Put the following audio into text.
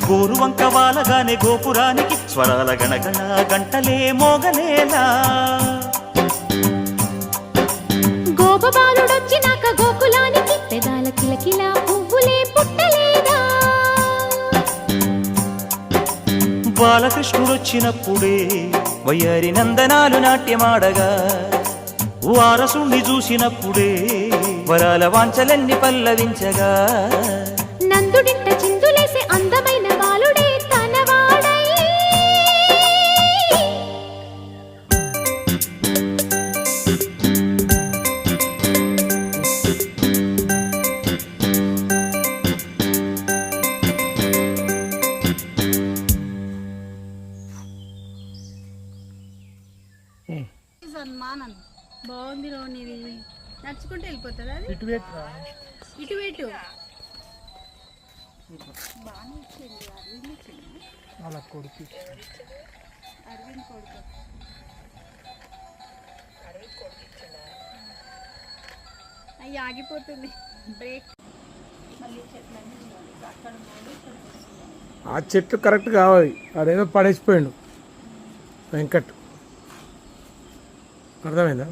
గోరువంక వాలగానే గోపురానికి స్వరాల గణగణ గంటలే మోగలేలా. గోపబాలుడొచ్చినాక గోకులానికి పెదాల కిలకిల పువ్వులే పుట్టలేదా. బాలకృష్ణుడొచ్చినప్పుడే వయ్యారి నందనాలు నాట్యమాడగా, వారసుణ్ణి చూసినప్పుడే వరాల వాంఛలన్నీ పల్లవించగా, నందుడింట చిందులేసే అందమైన బాలుడే తనవాడై. సన్మానం బాగుంది రోనిది, నడుచుకుంటూ వెళ్ళిపోతుంది అది. ఇటు పెట్టు అరవింద్ కొడుకు అయ్యి ఆగిపోతుంది బ్రేక్. మళ్ళీ అక్కడ ఆ చెట్లు కరెక్ట్ కావాలి, ఆడేదో పడేసిపోయిండు వెంకట్, అర్థమైందా?